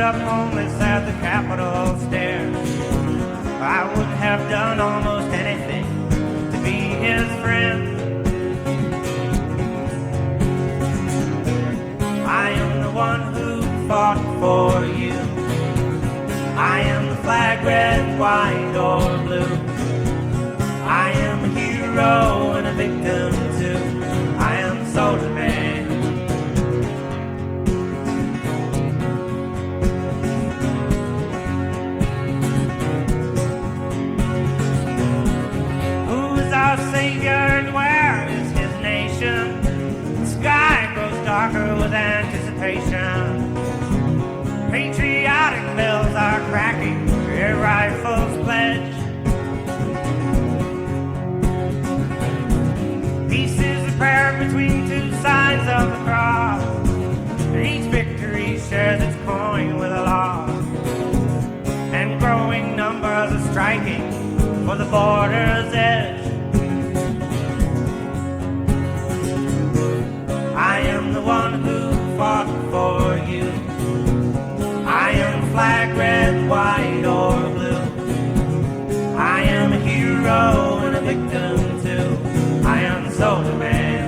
up homeless at the Capitol stairs. I would have done almost anything to be his friend. I am the one who fought for you. I am the flag, red, white, or blue. I am a hero and a victim too. I am Soldier Man. Who is our savior and where is his nation? The sky grows darker with anticipation. Patriotic bells are cracking, air rifles pledge. Peace is a prayer between two sides of the cross. Each victory shares its coin with a loss. And growing numbers are striking for the border's edge. I am the one who fought for you. I am flag, red, white, or blue. I am a hero and a victim too. I am Soldier Man.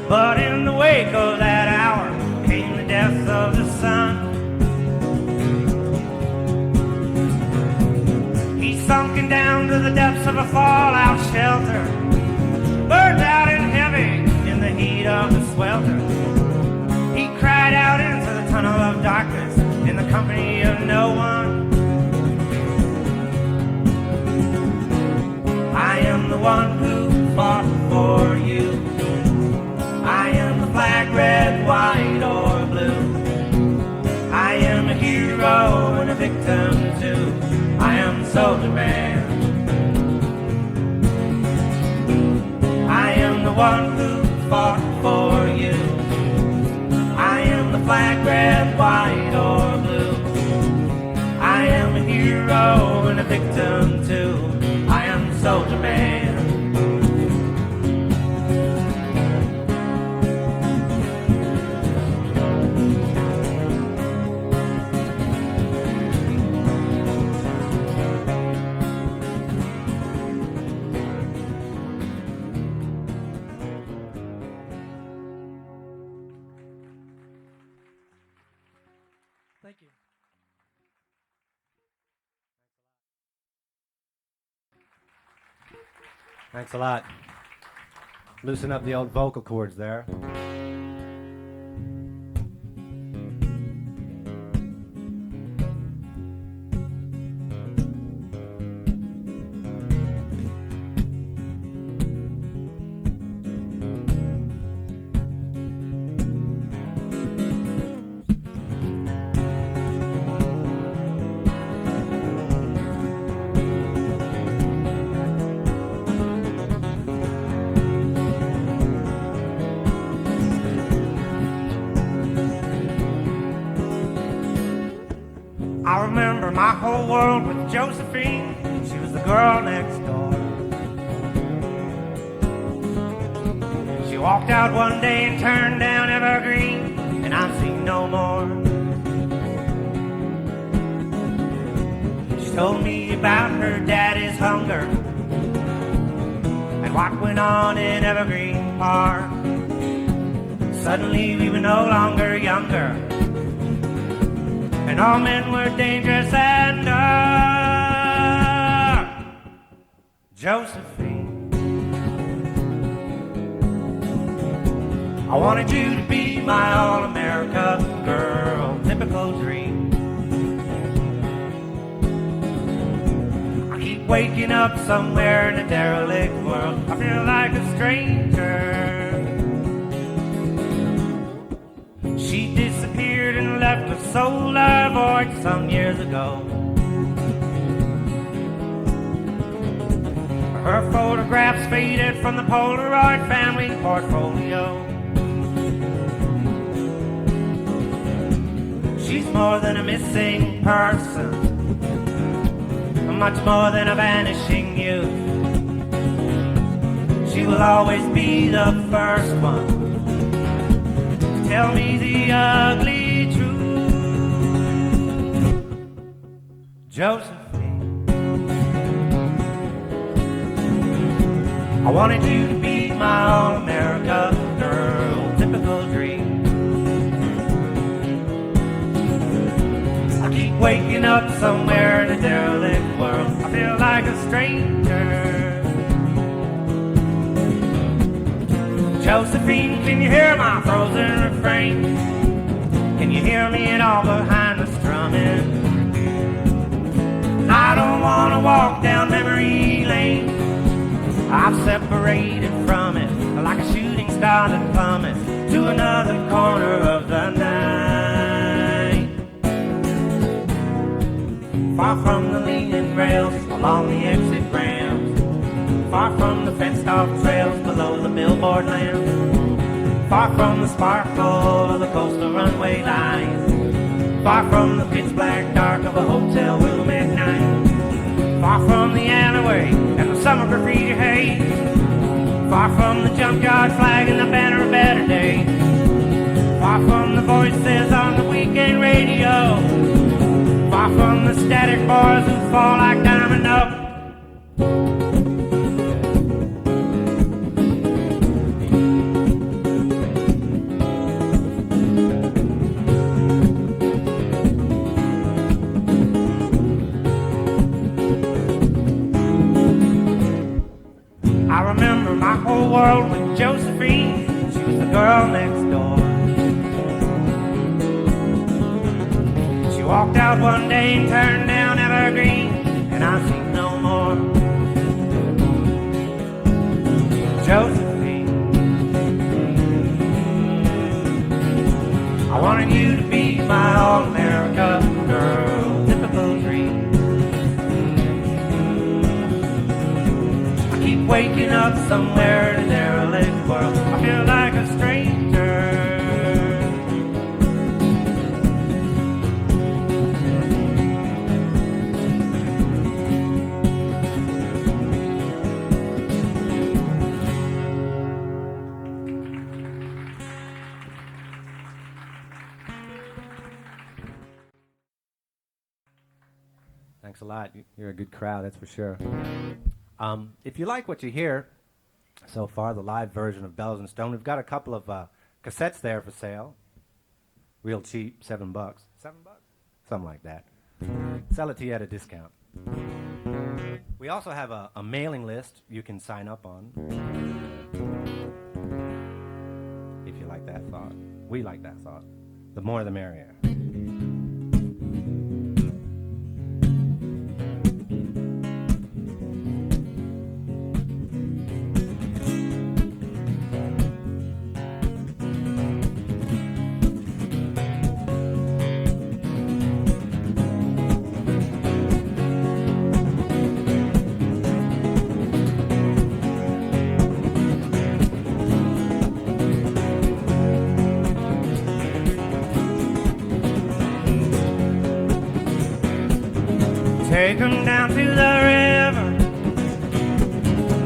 But in the wake of that hour came the death of the sun. He's sunken down to the depths of a fallout shelter, burned out and heavy in the heat of the swelter. He cried out into the tunnel of darkness in the company of no one. I am the one who fought for you. I am the flag, red, white, or blue. I am a hero and a victim too. I am Soldier Man. I am the one who fought for you. I am the flag, red, white, or blue. I am a hero and a victim too. I am Soldier Man. Thank you. Thanks a lot. Loosen up the old vocal cords there. I remember my whole world with Josephine. She was the girl next door. She walked out one day and turned down Evergreen, and I've seen no more. She told me about her daddy's hunger and what went on in Evergreen Park. Suddenly we were no longer younger, and all men were dangerous and dark. Josephine, I wanted you to be my all-America girl, typical dream. I keep waking up somewhere in a derelict world. I feel like a stranger. sold our void some years ago. Her photographs faded from the Polaroid family portfolio. She's more than a missing person, much more than a vanishing youth. She will always be the first one to tell me the ugly truth. Josephine, I wanted you to be my all-America girl, typical dream. I keep waking up somewhere in a derelict world. I feel like a stranger. Josephine, can you hear my frozen refrain? Can you hear me at all behind the strumming? I don't want to walk down memory lane. I've separated from it like a shooting star that plummets to another corner of the night. Far from the leaning rails along the exit ramps, far from the fenced-off trails below the billboard lamps, far from the sparkle of the coastal runway lines, far from the pitch-black dark of a hotel room at night, far from the alleyway and the summer graffiti haze, far from the junkyard flag and the banner of better days, far from the voices on the weekend radio, far from the static boys who fall like dominoes. I remember my whole world with Josephine. She was the girl next door. She walked out one day and turned down Evergreen, and I seen no more. Josephine, I wanted you to be my all-America girl, typical dream. Waking up somewhere in a derelict world, I feel like a stranger. Thanks a lot. You're a good crowd, that's for sure. If you like what you hear so far, the live version of Bellows and Stone, we've got a couple of cassettes there for sale. Real cheap, $7. $7? Something like that. Sell it to you at a discount. We also have a mailing list you can sign up on. If you like that thought. We like that thought. The more the merrier. Take him down to the river,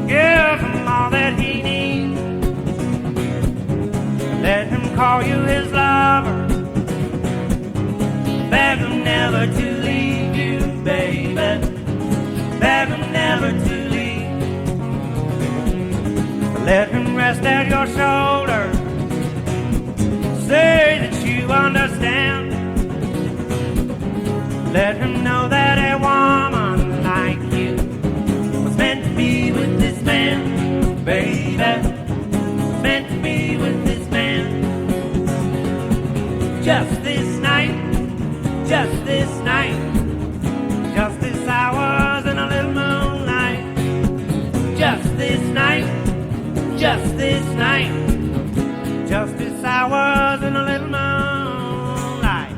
give him all that he needs, let him call you his lover, beg him never to leave you, baby, beg him never to leave, let him rest at your shoulder, say that you understand. Let him know that a woman like you was meant to be with this man, baby, was meant to be with this man. Just this night, just this night, just this hours in a little moonlight. Just this night, just this night, just this hours in a little moonlight.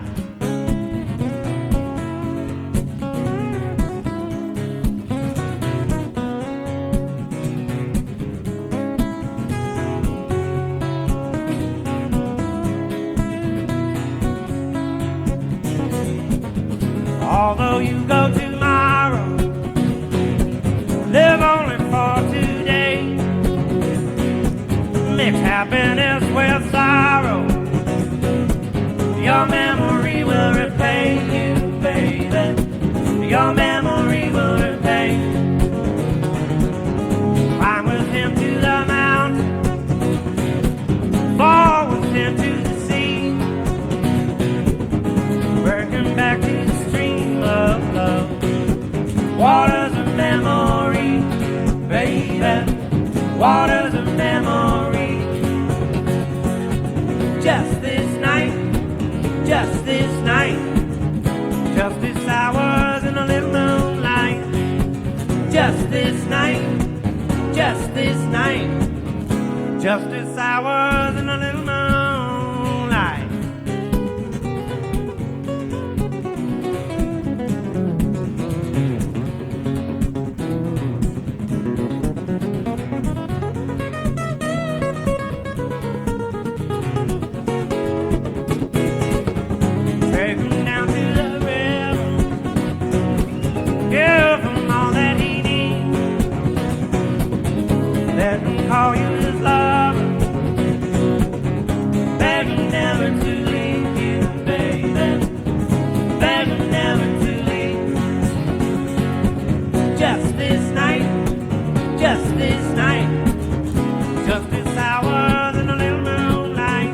Although you go tomorrow, live only for today. Mix happiness with sorrow. Your memory will repay you, baby. Your memory will repay. Climb with him to the mountain, fall with him to the sea, working back to the stream of love. Waters of memory, baby. Waters of memory. Just this night, just this night, just this hours in a little moonlight. Just this night, just this night, just this hours in a little moonlight. Take him down to the river, give him all that he needs. Let him call you his lover, beg him never to leave you, baby. Beg him never to leave. Just this night, just this night, just this hours in a little moonlight.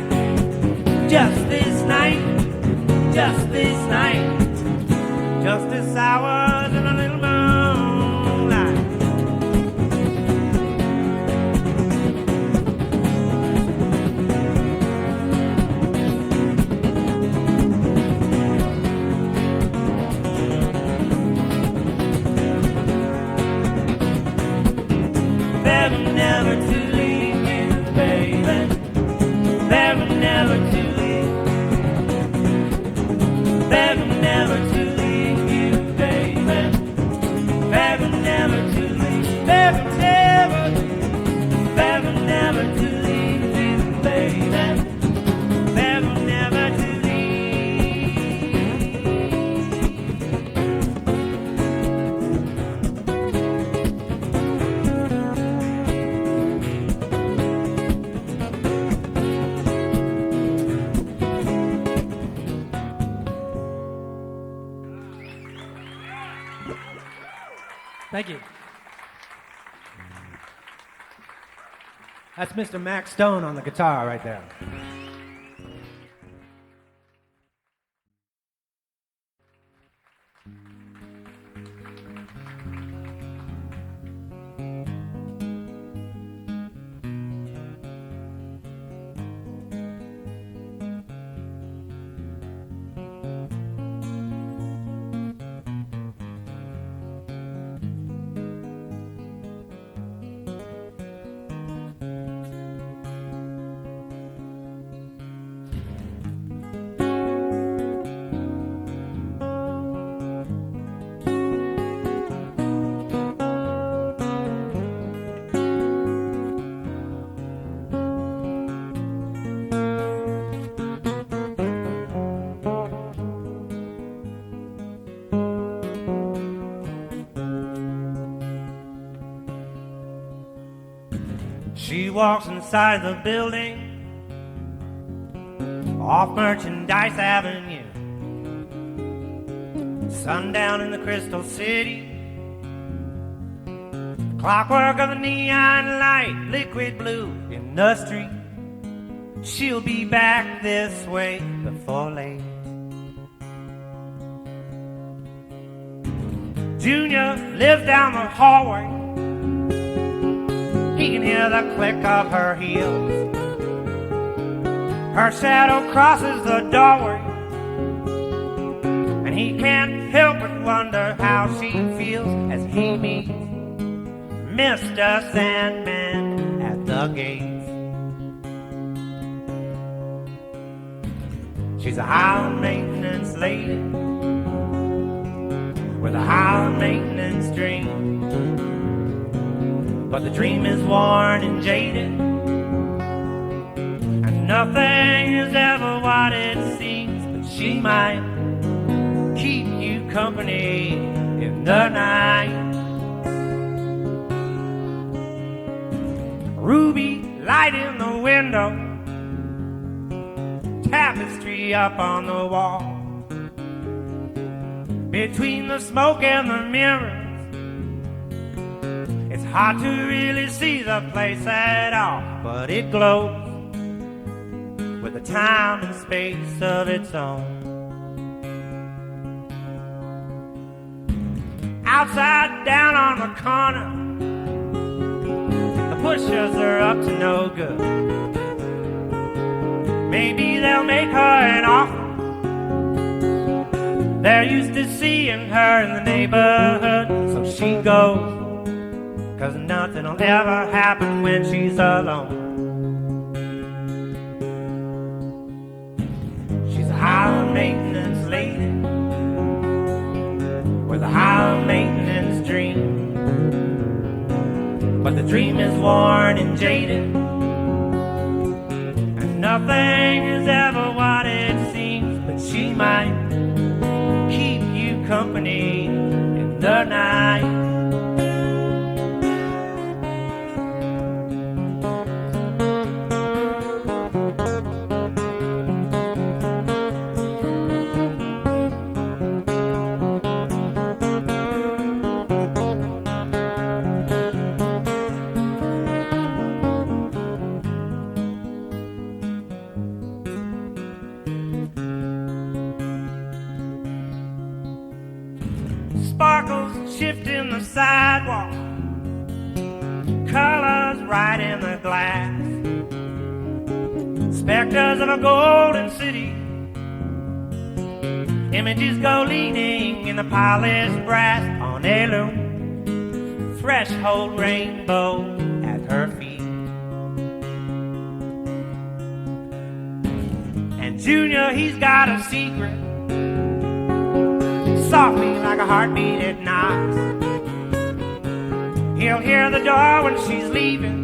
Just this night, just this night, just this hours in a little moonlight. Beg him never to leave you, baby. Beg him never to leave. Beg him never to leave you, baby. Beg him never to leave. Beg him never. Beg him never to leave you, baby. Beg him never to leave. Thank you. That's Mr. Max Stone on the guitar right there. She walks inside the building off Merchandise Avenue. Sundown in the Crystal City. Clockwork of a neon light, liquid blue in the street. She'll be back this way before late. Junior lives down the hallway. He can hear the click of her heels. Her shadow crosses the doorway, and he can't help but wonder how she feels as he meets Mr. Sandman at the gates. She's a high-maintenance lady with a high-maintenance dream. But the dream is worn and jaded, and nothing is ever what it seems. But she might keep you company in the night. Ruby light in the window, tapestry up on the wall. Between the smoke and the mirrors, it's hard to really see the place at all, but it glows with a time and space of its own. Outside down on the corner, the pushers are up to no good. Maybe they'll make her an offer. They're used to seeing her in the neighborhood, so she goes, 'cause nothing will ever happen when she's alone. She's a high maintenance lady with a high maintenance dream, but the dream is worn and jaded, and nothing is ever what it seems. But she might keep you company in the night. Sparkles shift in the sidewalk, colors right in the glass, specters of a golden city, images go leaning in the polished brass on a loom, threshold rainbow at her feet. And Junior, he's got a secret, softly like a heartbeat it knocks. He'll hear the door when she's leaving.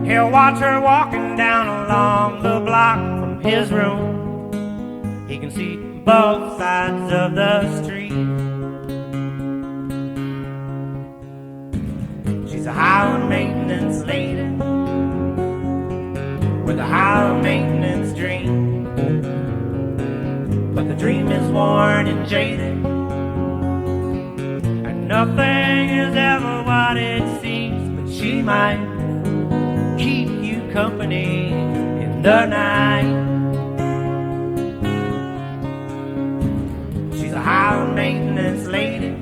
He'll watch her walking down along the block from his room. He can see both sides of the street. She's a high maintenance lady with a high maintenance dream, but the dream is worn and jaded, and nothing is ever what it seems. But she might keep you company in the night. She's a high maintenance lady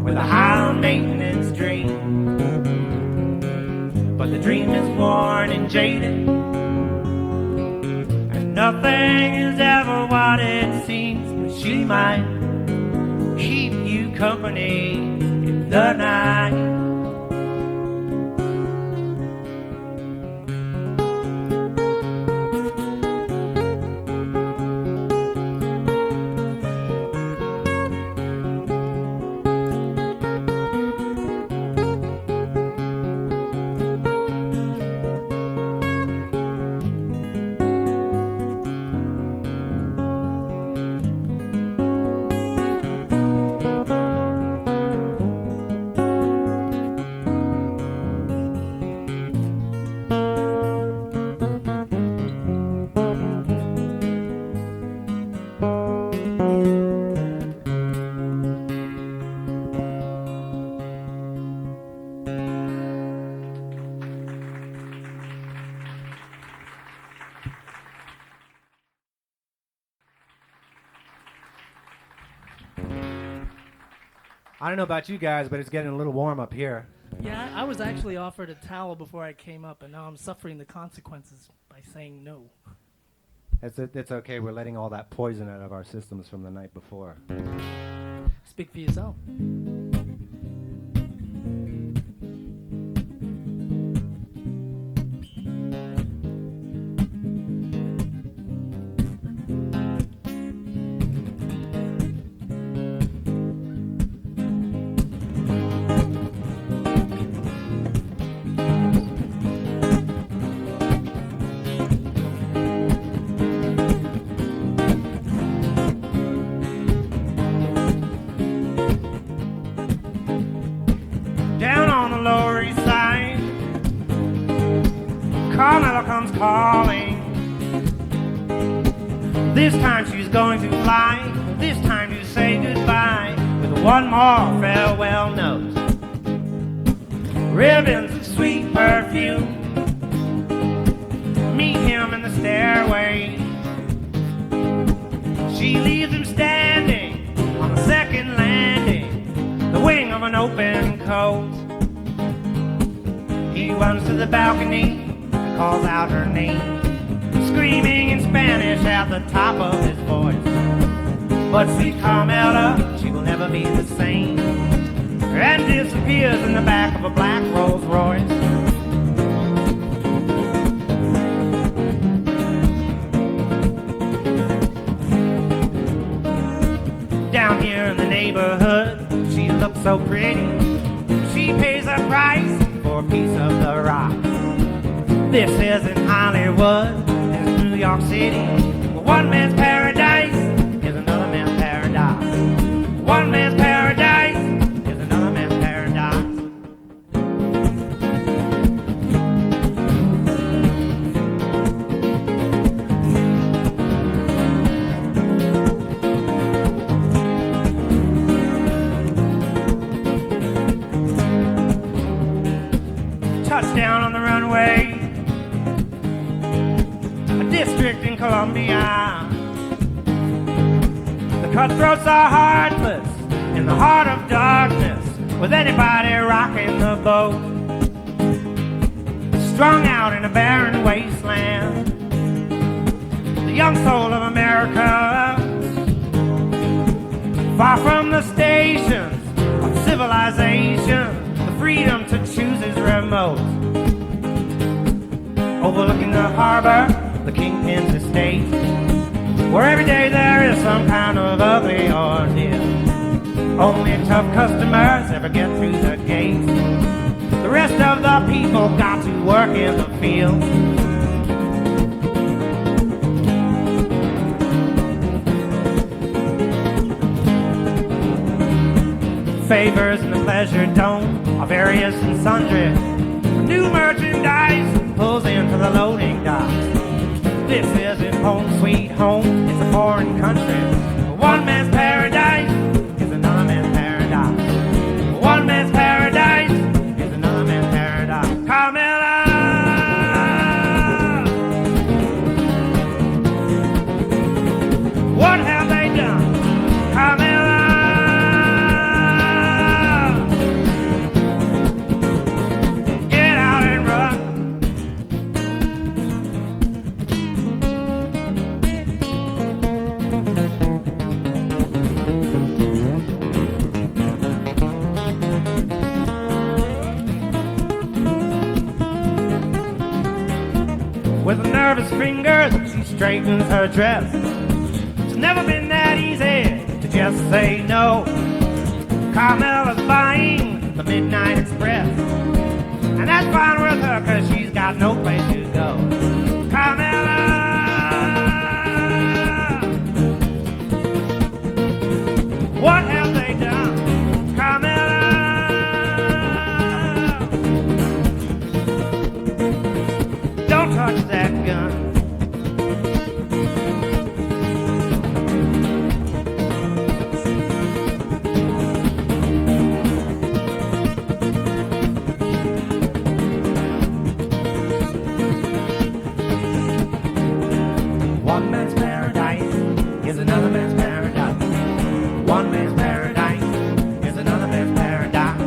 with a high maintenance dream, but the dream is worn and jaded, nothing is ever what it seems. But she might keep you company in the night. I don't know about you guys, but it's getting a little warm up here. Yeah, I was actually offered a towel before I came up, and now I'm suffering the consequences by saying no. It's okay. We're letting all that poison out of our systems from the night before. Speak for yourself. calling. This time she's going to fly, this time to say goodbye with one more farewell note. Ribbons of sweet perfume, meet him in the stairway. She leaves him standing on the second landing, the wing of an open coat. He runs to the balcony and calls out her name, screaming in Spanish at the top of his voice. But sweet Carmela, she will never be the same, and disappears in the back of a black Rolls Royce. Down here in the neighborhood, she looks so pretty. She pays a price for a piece of the rock. This isn't Hollywood, this is New York City. One man's paradise is another man's paradise. One man's paradise is another man's paradise. Touchdown on the runway, a district in Columbia. The cutthroats are heartless in the heart of darkness, with anybody rocking the boat. Strung out in a barren wasteland, the young soul of America, far from the stations of civilization, the freedom to choose is remote. Overlooking the harbor, the kingpin's estate, where every day there is some kind of ugly ordeal. Only tough customers ever get through the gates. The rest of the people got to work in the field. Favors in the pleasure dome are various and sundry. New merchandise pulls into the loading docks. This isn't home sweet home, it's a foreign country. One man's paradise is another man's paradise. One man's paradise is another man's paradise. Carmela! What have they done? Carmela! Get out and run. With nervous fingers, she straightens her dress. It's never been that easy to just say no. Carmela's buying the Midnight Express, and that's fine with her, cause she's got no place to go. Carmela! What have they done? Carmela! Don't touch that gun. One man's paradise is another man's paradise. One man's paradise is another man's paradise.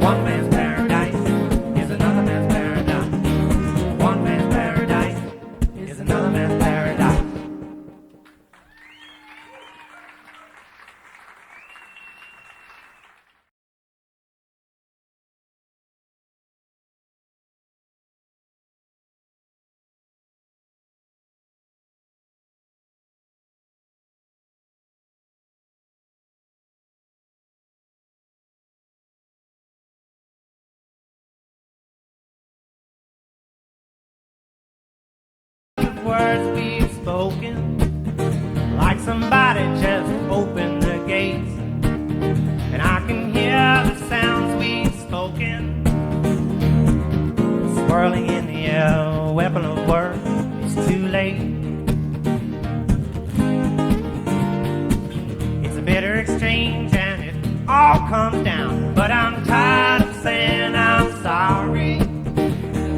One man's paradise is another man's paradise. One man's paradise is another man's paradise. Words we've spoken, like somebody just opened the gates, and I can hear the sounds we've spoken, swirling in the air, weapon of words. all comes down. But I'm tired of saying I'm sorry,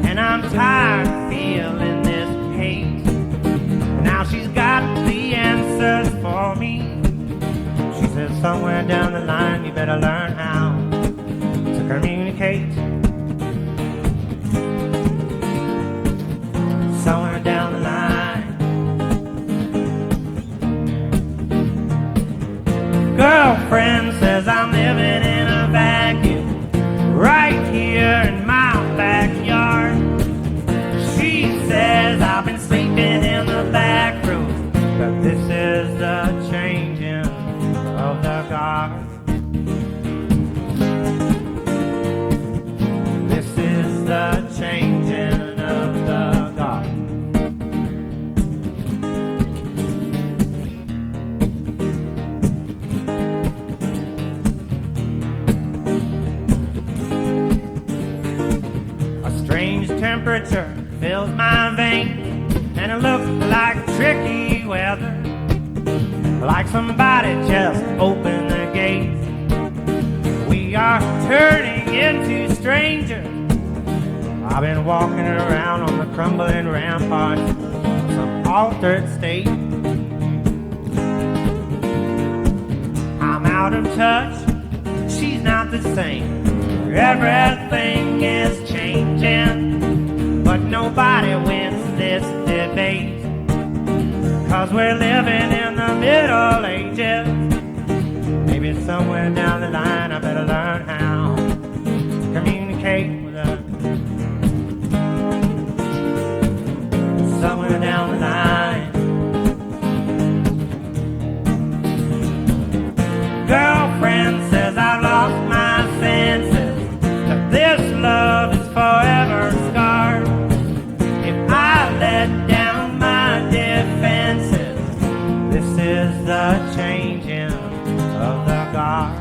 and I'm tired of feeling this hate. Now she's got the answers for me. She says somewhere down the line you better learn how to communicate. Somewhere down the line. Girlfriend says I'm living in a vacuum right here in my backyard. She says I've been sleeping in the back room, but this is the changing of the guard. This is the changing of the guard. Strange temperature fills my veins, and it looks like tricky weather, like somebody just opened the gates. We are turning into strangers. I've been walking around on the crumbling ramparts of some altered state. I'm out of touch, she's not the same. Everything is changing, but nobody wins this debate, 'cause we're living in the Middle Ages. Maybe somewhere down the line I better learn how to communicate with her. Somewhere down the line. Girlfriend says I've lost my senses, that this love is forever scarred. If I let down my defenses, this is the changing of the guard.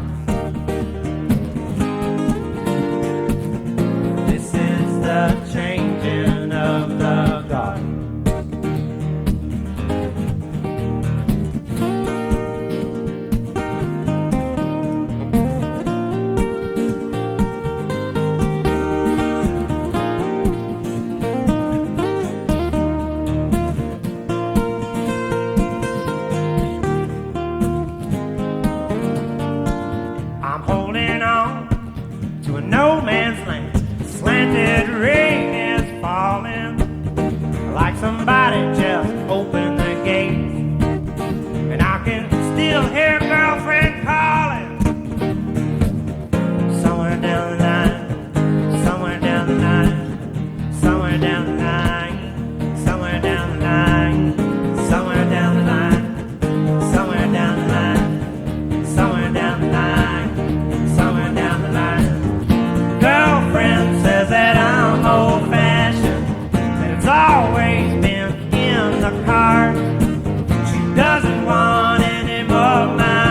This is the changing of the guard. No man's land, slanted rain is falling, like somebody just opened the gate, and I can still hear girlfriend calling. Somewhere down the line, somewhere down the line, somewhere down the line, somewhere down the line, somewhere down the line, somewhere down the line, somewhere down the line, somewhere down the line. Girlfriend says that I'm old-fashioned, that it's always been in the cards. She doesn't want any more of my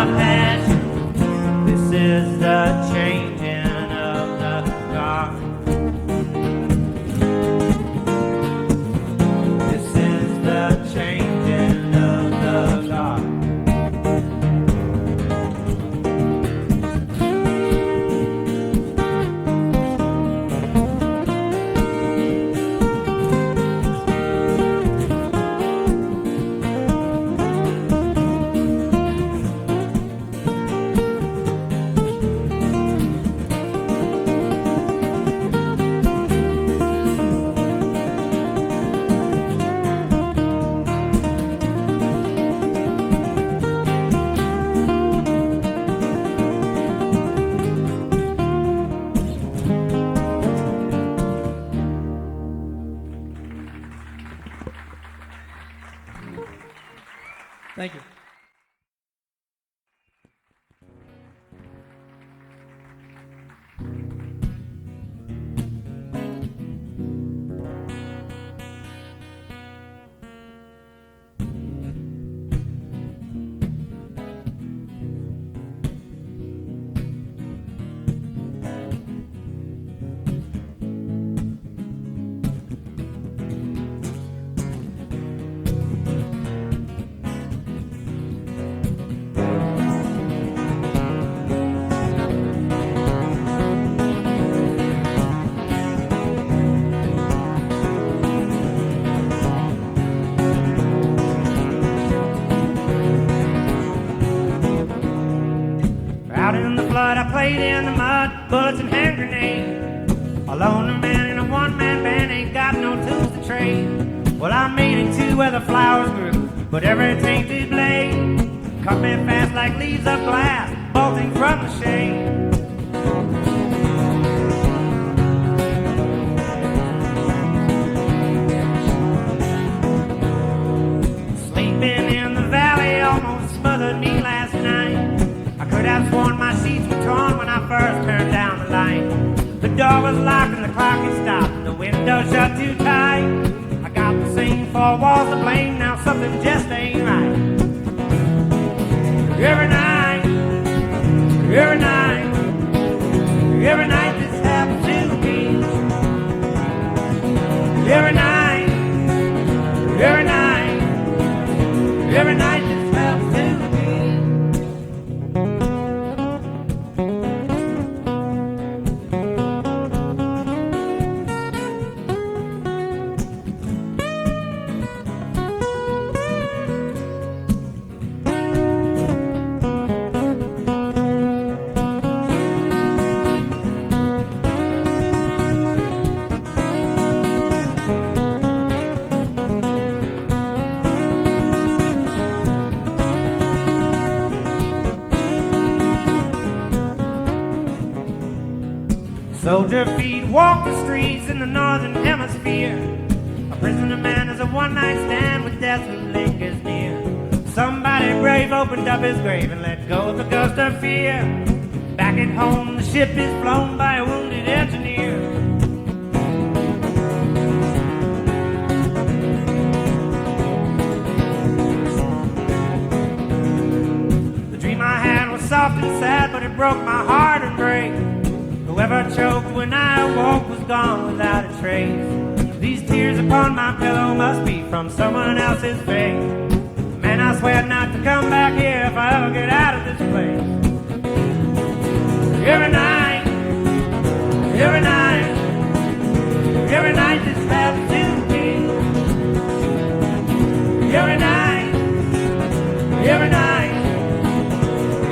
but I played in the mud, bullets and hand grenades. A lonely man in a one-man band ain't got no tools to trade. Well, I made it to where the flowers grew, but every tainted blade caught me fast like leaves of glass, bolting from the shade. Sleeping in the valley almost smothered me last night. I could have sworn my sheets were torn when I first turned down the light. The door was locked and the clock had stopped, the window shut too tight. I got the same four walls to blame, now something just ain't right. Every night, every night, every night this happens to me. Every night, every night, every night this happens to me. Soldier feet walk the streets in the northern hemisphere. A prisoner man is a one-night stand with death who lingers near. Somebody brave opened up his grave and let go of the ghost of fear. Back at home, the ship is flown by a wounded engineer. The dream I had was soft and sad, but it broke my heart and brain. Whoever choked when I awoke was gone without a trace. These tears upon my pillow must be from someone else's face. Man, I swear not to come back here if I ever get out of this place. Every night, every night, every night this happens to me. Every night, every night,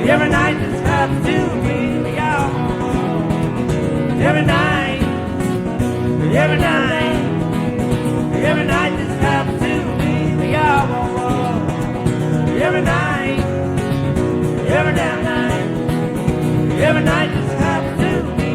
every night this happens to me. Y'all. Every night, every night, every night this happens to me. Yeah, whoa, whoa. Every night, every damn night, every night this happens to me.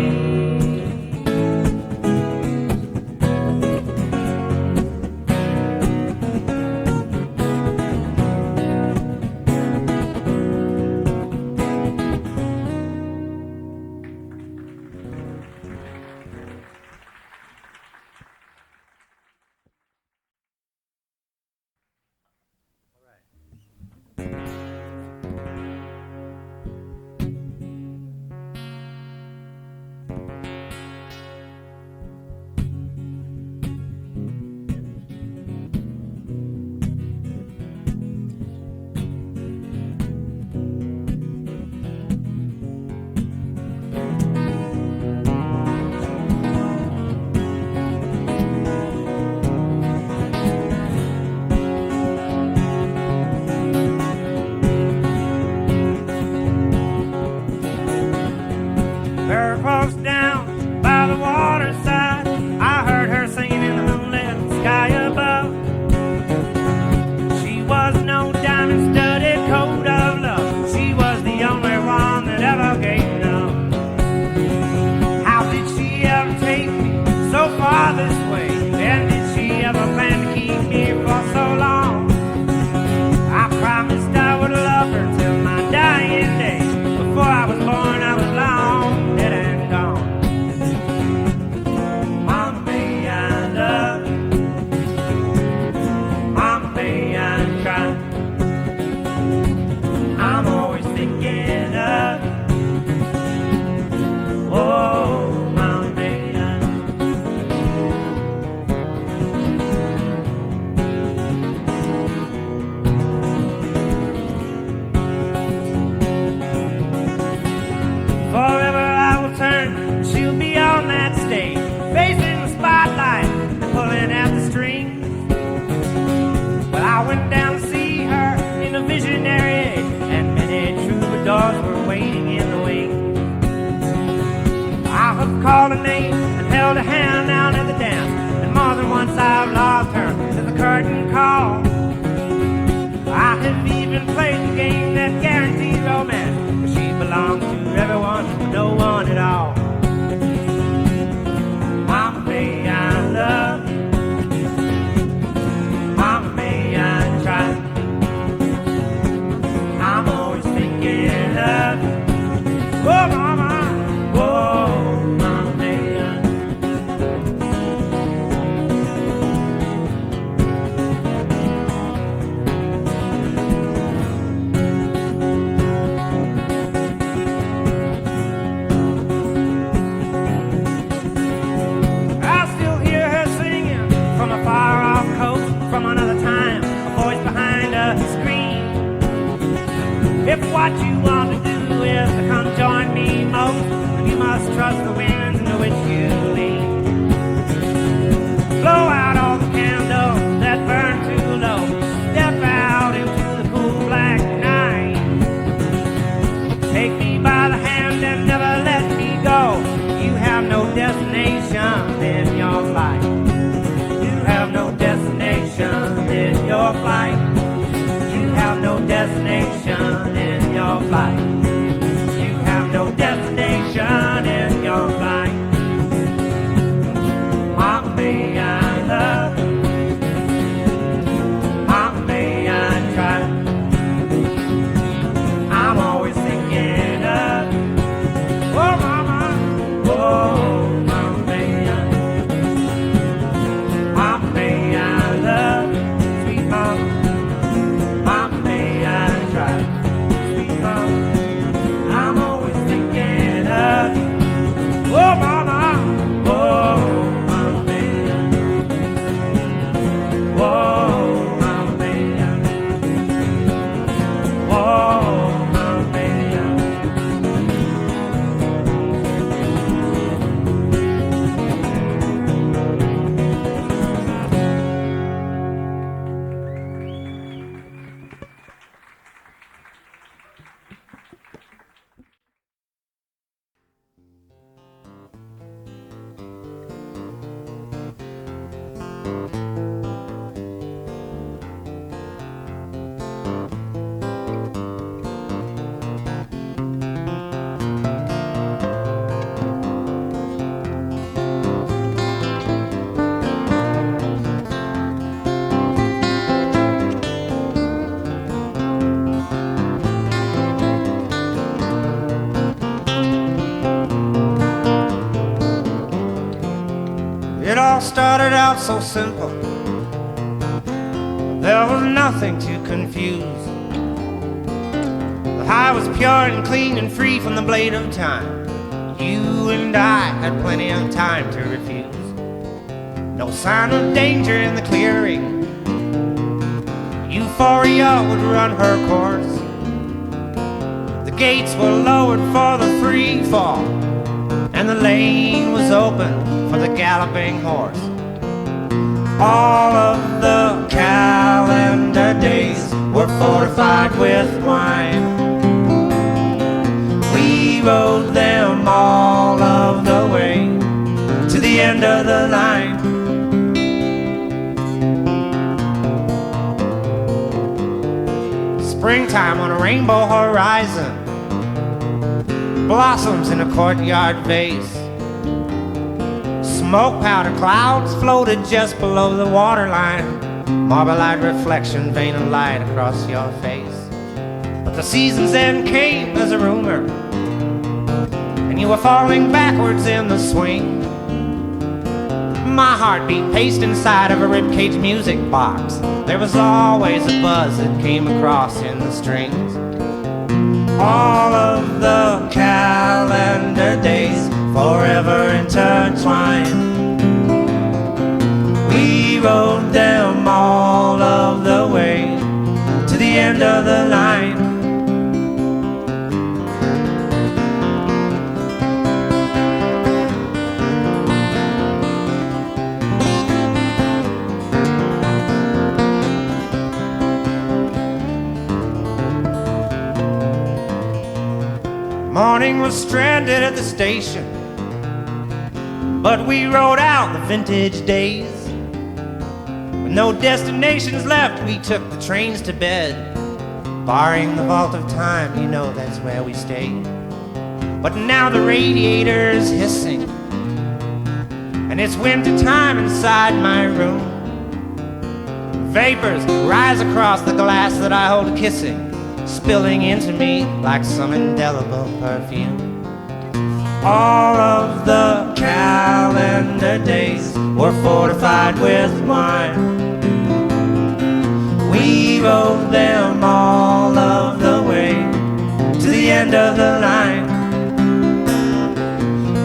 visionary, and many troubadours were waiting in the wings. If what you want to do is to come join me most, then you must trust the wind into which you lean. Blow out all the candles that burn too low. Step out into the cool black night. Take me by the hand and never let me go. You have no destination in your flight. You have no destination in your flight. You have no destination in your flight. You have no destination in your flight. Mama, may I love? Mama, may I try? I'm always thinking of, oh mama, oh mama, may I? Mama, may I love? Sweet mama, mama, may I try? Sweet mama, I'm always thinking of, oh mama, oh mama, may I? Oh mama, may I? Oh mama, may I? It all started out so simple. There was nothing to confuse. The high was pure and clean and free from the blade of time. You and I had plenty of time to refuse. No sign of danger in the clearing. Euphoria would run her course. The gates were lowered for the free fall, and the lane was open for the galloping horse. All of the calendar days were fortified with wine. We rode them all of the way to the end of the line. Springtime on a rainbow horizon, blossoms in a courtyard vase. Smoke powder clouds floated just below the waterline. Marble-eyed reflection, vein of light across your face. But the season's end came as a rumor, and you were falling backwards in the swing. My heartbeat paced inside of a ribcage music box. There was always a buzz that came across in the strings. All of the calendar days forever intertwined. We rode them all of the way to the end of the line. Morning was stranded at the station, but we rode out the vintage days. With no destinations left, we took the trains to bed. Barring the vault of time, you know that's where we stayed. But now the radiator's hissing, and it's winter time inside my room. Vapors rise across the glass that I hold kissing, spilling into me like some indelible perfume. All of the calendar days were fortified with wine. We rode them all of the way to the end of the line.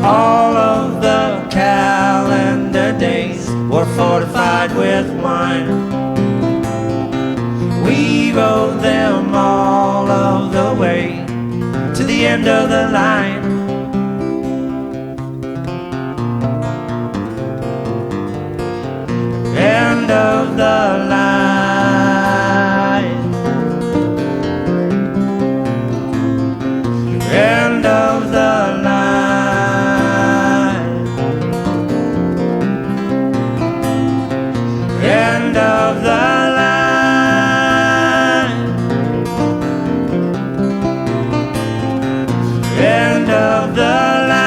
All of the calendar days were fortified with wine. We rode them all of the way the end of the line. End of the line. End of the line. End of the line. End of the line.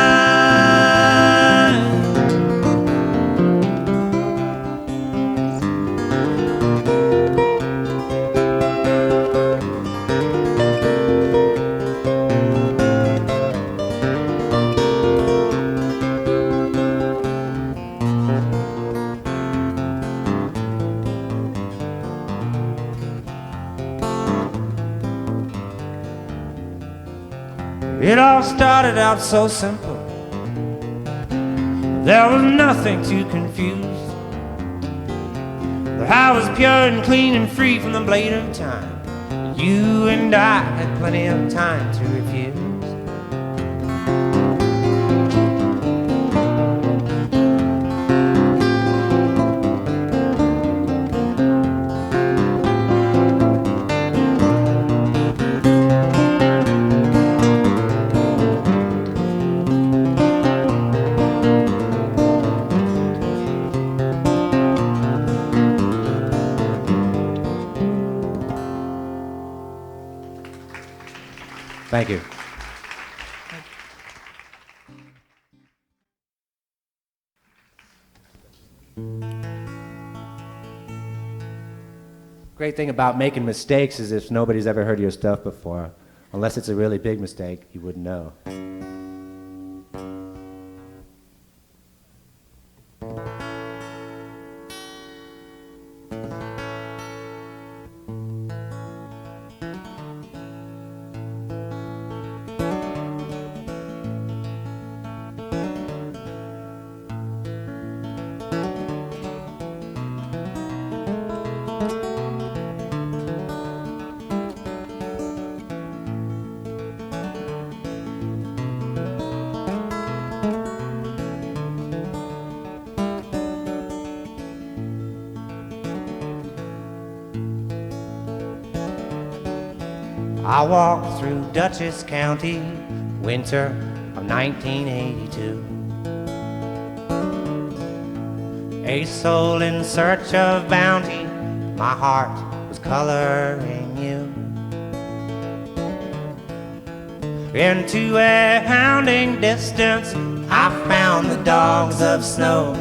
It all started out so simple. There was nothing to confuse. The high was pure and clean and free from the blade of time. You and I had plenty of time to refuse. Thank you. Great thing about making mistakes is if nobody's ever heard your stuff before, unless it's a really big mistake, you wouldn't know. I walked through Dutchess County, winter of 1982. A soul in search of bounty, my heart was coloring you. Into a hounding distance, I found the dogs of snow.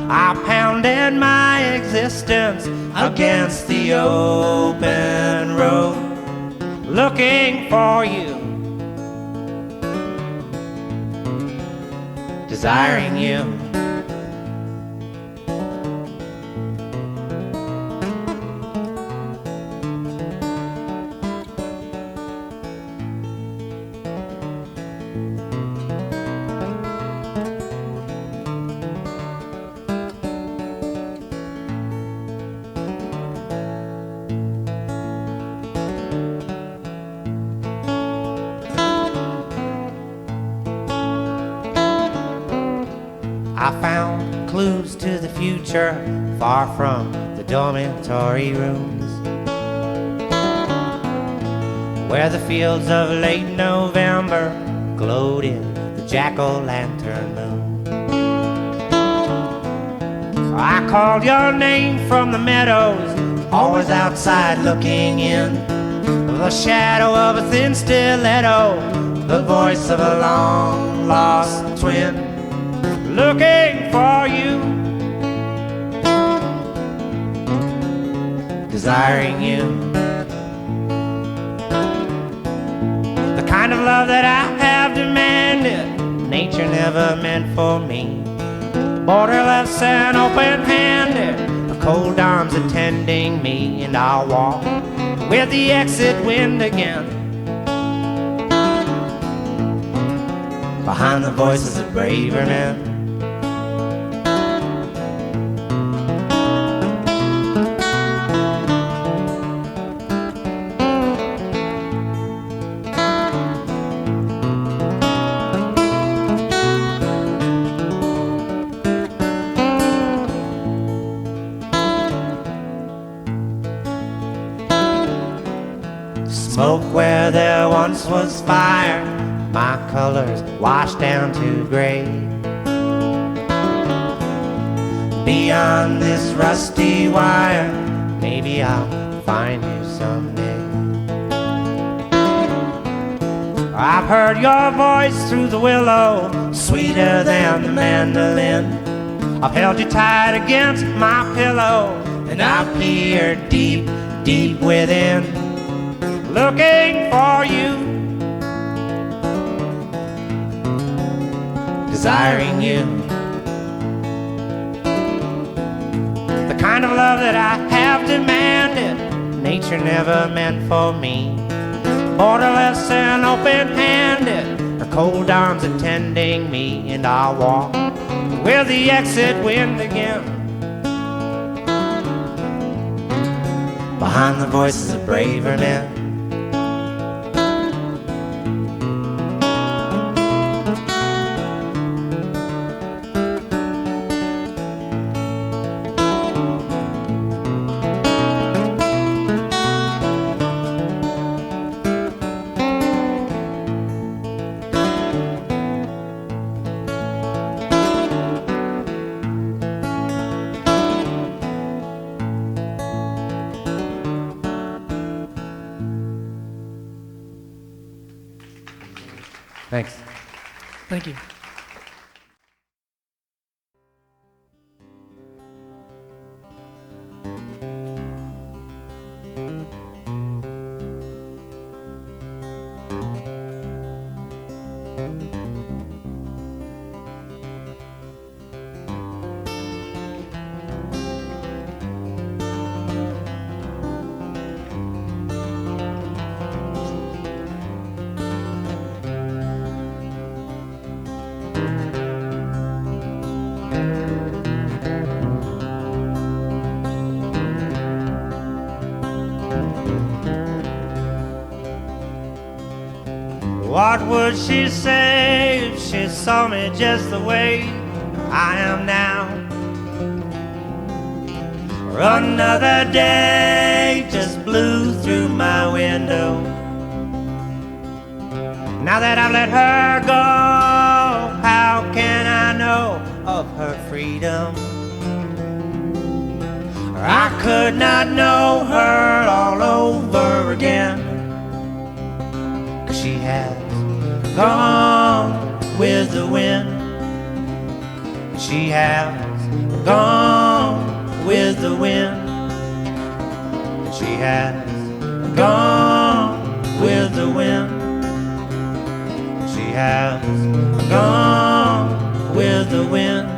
I pounded my existence against the open road, looking for you, desiring you. I found clues to the future far from the dormitory rooms, where the fields of late November glowed in the jack-o'-lantern moon. I called your name from the meadows, always outside looking in, the shadow of a thin stiletto, the voice of a long-lost twin, looking for you, desiring you. The kind of love that I have demanded, nature never meant for me. Borderless and open-handed, the cold arms attending me, and I'll walk with the exit wind again, behind the voices of braver men. once was fire, my colors washed down to gray. Beyond this rusty wire, maybe I'll find you someday. I've heard your voice through the willow, sweeter than the mandolin. I've held you tight against my pillow, and I've peered deep, deep within, looking for you, desiring you. The kind of love that I have demanded, nature never meant for me. Borderless and open-handed, her cold arms attending me, and I'll walk where the exit wind again, behind the voices of braver men. Thanks. Thank you. What would she say if she saw me just the way I am now? Or another day just blew through my window. Now that I've let her go, how can I know of her freedom? Or I could not know her all over again. She has gone with the wind. She has gone with the wind. She has gone with the wind. She has gone with the wind.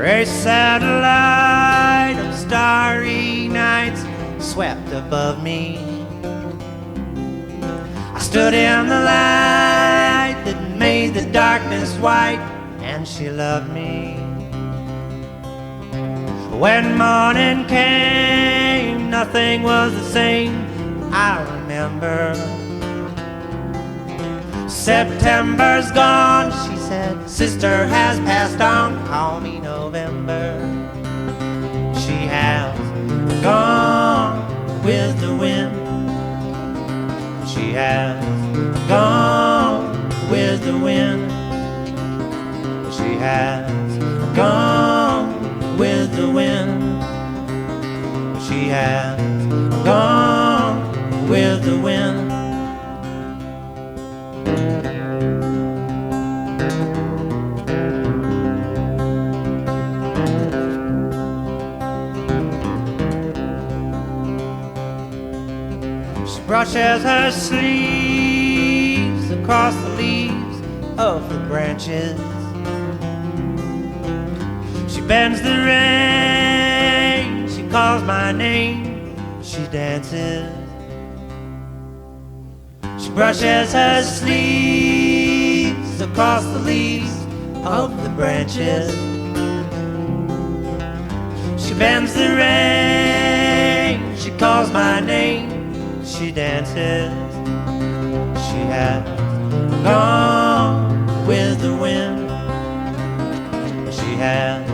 A satellite of starry nights swept above me. I stood in the light that made the darkness white, and she loved me. When morning came, nothing was the same, I remember. September's gone, she said, sister has passed on, call me November. She has gone with the wind. She has gone with the wind. She has gone with the wind. She has gone with the wind. Brushes her sleeves across the leaves of the branches. She bends the rain, she calls my name, she dances. She brushes her sleeves across the leaves of the branches. She bends the rain, she calls my name, she dances. She has gone with the wind. She has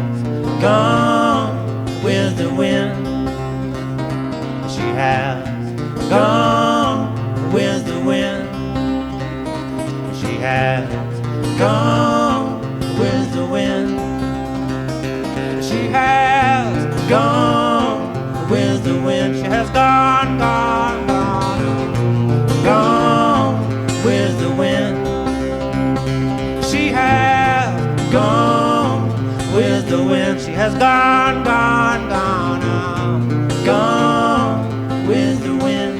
gone with the wind. She has gone with the wind. She has gone with the wind. She has gone with the wind. She has gone, gone, gone, gone with the wind. She has gone with the wind. She has gone, gone, gone, gone with the wind.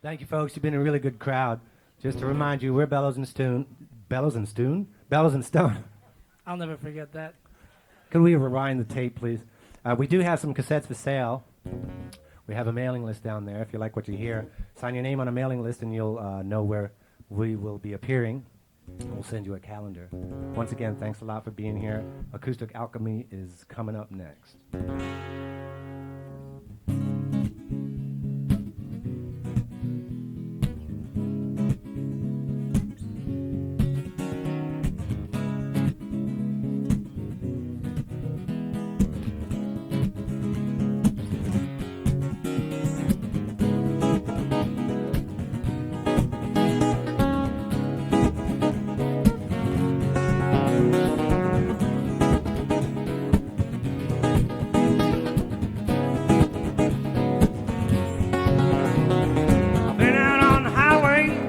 Thank you, folks. You've been a really good crowd. Just to remind you, we're Bellows and Stone. Bellows and Stone? Bellows and Stone. I'll never forget that. Could we rewind the tape, please? We do have some cassettes for sale. We have a mailing list down there. If you like what you hear, sign your name on a mailing list and you'll know where we will be appearing. We'll send you a calendar. Once again, thanks a lot for being here. Acoustic Alchemy is coming up next.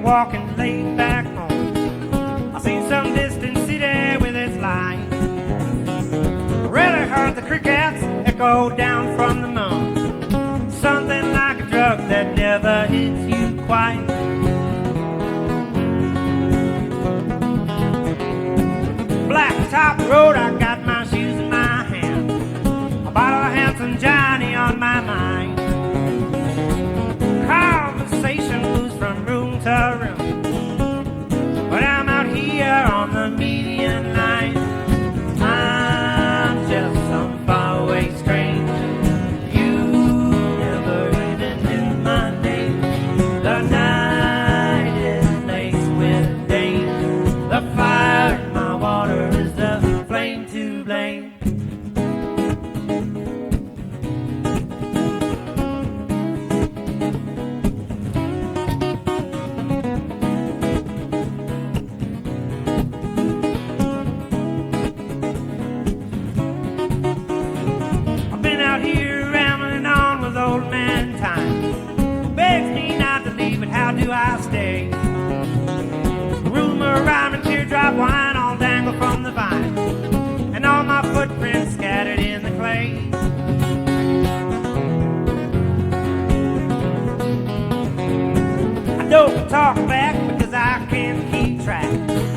Walking late back home, I seen some distant city with its lights. Really heard the crickets echo down from the moon. Something like a drug that never hits you quite. Blacktop road, I got my shoes in my hand, a bottle of Handsome Johnny on my mind. Conversation moves from room to room, but I'm out here on the median line. I'm just some faraway stranger. You never even knew my name. The night is laced with danger. The fire in my water is the flame to blame. How do I stay? Rumor, rhyme, and teardrop wine all dangle from the vine, and all my footprints scattered in the clay. I don't talk back because I can't keep track.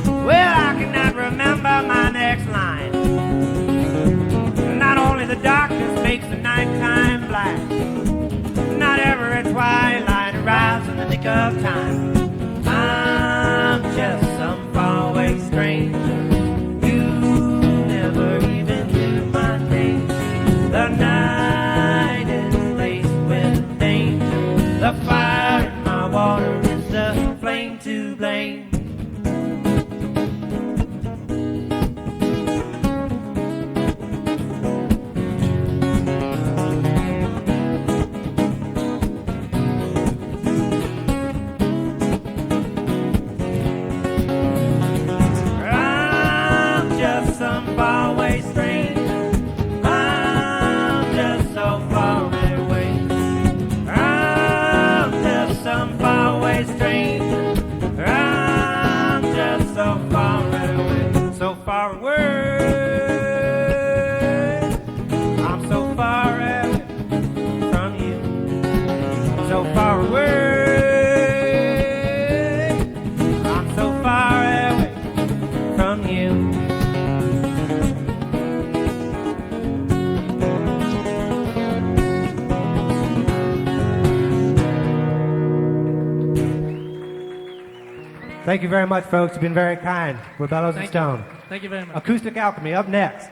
Well, I cannot remember my next line. Not only the darkness makes the nighttime black, not every twilight arrives in the nick of time. I'm just some faraway stranger. You never even knew my name. The night is laced with danger. The fire in my water is the flame to blame. Some faraway stranger. I'm just Thank you very much, folks. You've been very kind. We're Bellows and Thank you. Stone. Thank you very much. Acoustic Alchemy up next.